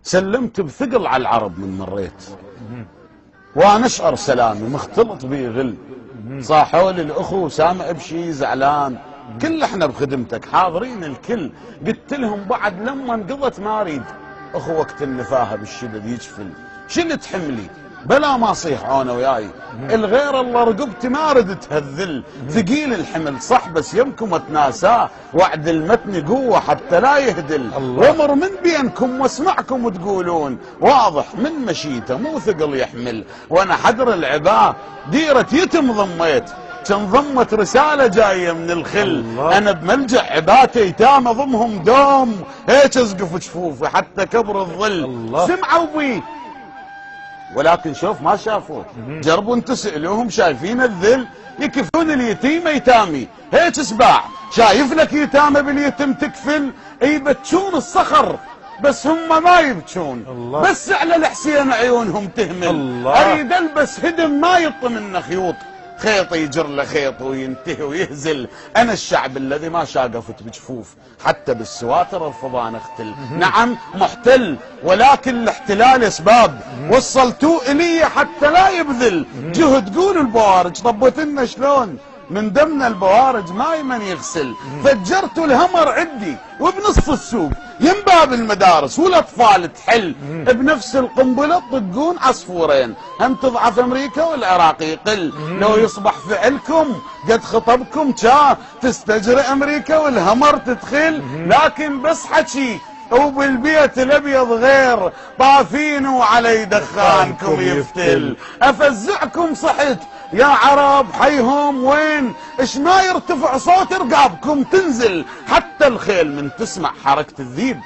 سلمت بثقل على العرب من مريت، وانا اشعر سلامي مختلط بي غل. صاحوا لي الاخو سامع بشي زعلان، كل احنا بخدمتك حاضرين الكل. قلت لهم بعد لما انقضت ما اريد اخو وقت النفاهه بالشدد يجفل. شلت حملي بلا ما اصيح انا وياي، الغير الله رقبتي ما ردت هالذل. ثقيل الحمل صح بس يمكم اتناساه، وعد المتن قوه حتى لا يهدل. وامر من بينكم واسمعكم وتقولون واضح من مشيته مو ثقل يحمل. وانا حدر العباه ديره يتم ضميت، كان ضمت رساله جايه من الخل. انا بملجأ عباتي ايتام اضمهم دوم، هيك ازقف جفوفي حتى كبر الظل. سمعوا بي ولكن شوف ما شافوه، جربوا انتم سألوهم شايفين الذل. يكفون اليتيم ايتامي هيك سباع، شايف لك يتامى باليتم تكفل. يبتشون الصخر بس هم ما يبتشون، بس على الحسين عيونهم تهمل. اريد البس هدم ما يط منه خيوط، خيط يجر له خيط وينتهي ويهزل. انا الشعب الذي ما شاقفت بجفوف، حتى بالسواتر الفضان اختل. نعم محتل ولكن الاحتلال اسباب، وصلتوه الي حتى لا يبذل جهد. قولوا البوارج طبت لنا شلون من دمنا البوارج ما يمن يغسل. فجرتوا الهمر عدي وبنص السوق ينباب المدارس والاطفال تحل. بنفس القنبله تطقون عصفورين، هم تضعف امريكا والعراق يقل. لو يصبح فعلكم قد خطبكم كان تستجري امريكا والهمر تدخل. لكن بس حكي وبالبيت الابيض غير، طافين وعلي دخانكم يفتل. افزعكم صحت يا عرب حيهم وين، اش ما يرتفع صوت رقابكم تنزل. حتى الخيل من تسمع حركة الذيب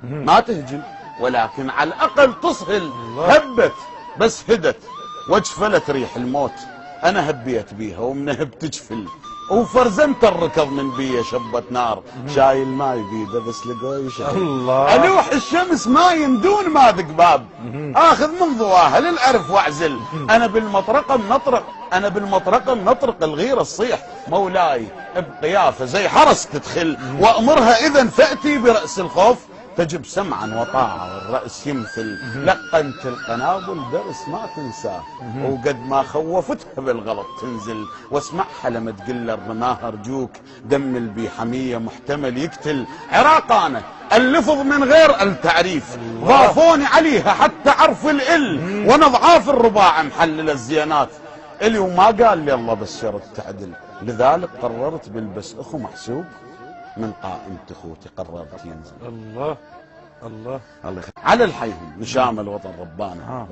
ما تهجم، ولكن على الاقل تصهل. هبت بس هدت وجفلت ريح الموت، انا هبيت بيها ومنها بتجفل. وفرزنت الركض من بيه شبت نار، شايل ماي بيده بس لقوي يشعل. الوح الشمس ما يندون ما ذق باب، اخذ من ضواها للعرف واعزل. انا بالمطرقه منطرق الغيره الصيح، مولاي بقيافه زي حرس تدخل. وامرها اذا فاتي براس الخوف، تجب سمعا وطاعة والرأس يمثل. لقنت القنابل درس ما تنساه، وقد ما خوفتها بالغلط تنزل. واسمعها لما تقل الرماه ارجوك، دم البي حمية محتمل يقتل. عراق انا اللفظ من غير التعريف، ضافوني عليها حتى عرف الال. وانا ضعاف الرباع محلل الزيانات الي، وما قال لي الله بالشرط تعدل. لذلك قررت بالبس اخو محسوب من قائمة اخوتي، قررت ينزل. الله على الحيهم نشام الوطن ربانا.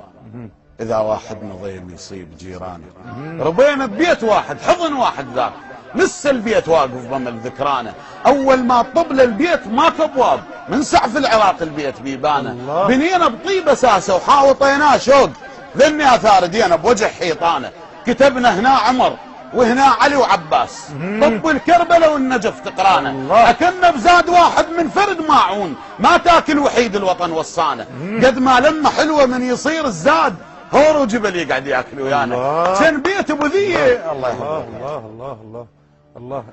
اذا واحد نظيم يصيب جيرانه، ربينا ببيت واحد حضن واحد ذاك، لسه البيت واقف ضمن ذكرانه. اول ما طبل البيت ماكو ابواب، من سعف العراق البيت بيبانه. بنينا بطيب اساسه وحاوطيناه شوق، ذني اثار دينا بوجه حيطانه. كتبنا هنا عمر وهنا علي وعباس، طب الكربلاء والنجف تقرانه. اكلنا بزاد واحد من فرد ماعون، ما تاكل وحيد الوطن وصانه. قد ما لما حلوه من يصير الزاد، هور وجبل يقعد ياكل ويانا. كان بيت ابو ذيه. الله الله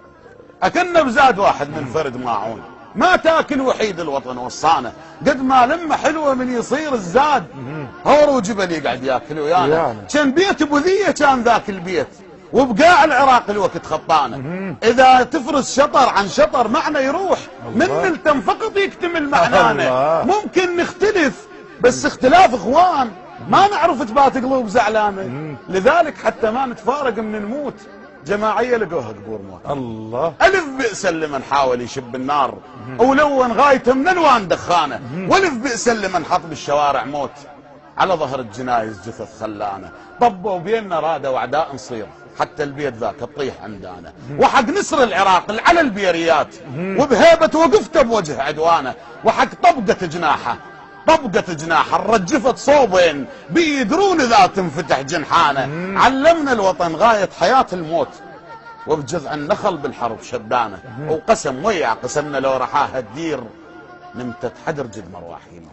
اكلنا بزاد واحد من فرد ماعون، ما تاكل وحيد الوطن وصانه. قد ما لما حلوه من يصير الزاد، هور وجبل يقعد ياكل ويانا. كان بيت ابو ذيه كان ذاك البيت، وبقاع العراق الوقت خطانه. اذا تفرز شطر عن شطر معنى يروح، من نلتم فقط يكتمل معنانا. ممكن نختلف بس اختلاف اخوان، ما نعرف تبات قلوب زعلانه. لذلك حتى ما نتفارق من نموت، جماعيه لقوها قبور موت. الف بئس لمن حاول يشب النار، ولون غايته من الوان دخانه. والف بئس لمن حط بالشوارع موت، على ظهر الجنايز جثث خلانه. طبوا بيننا راده واعداء نصير، حتى البيت ذاك تطيح عندنا. وحق نسر العراق على البيريات، وبهيبة وقفته بوجه عدوانه. وحق طبقة جناحه الرجفت صوبين، بيدرون اذا تنفتح جنحانه. علمنا الوطن غاية حياة الموت، وبجذع النخل بالحرب شدانه. وقسم ويا قسمنا لو رحاها الدير، نمتت حدر جد مرواحين.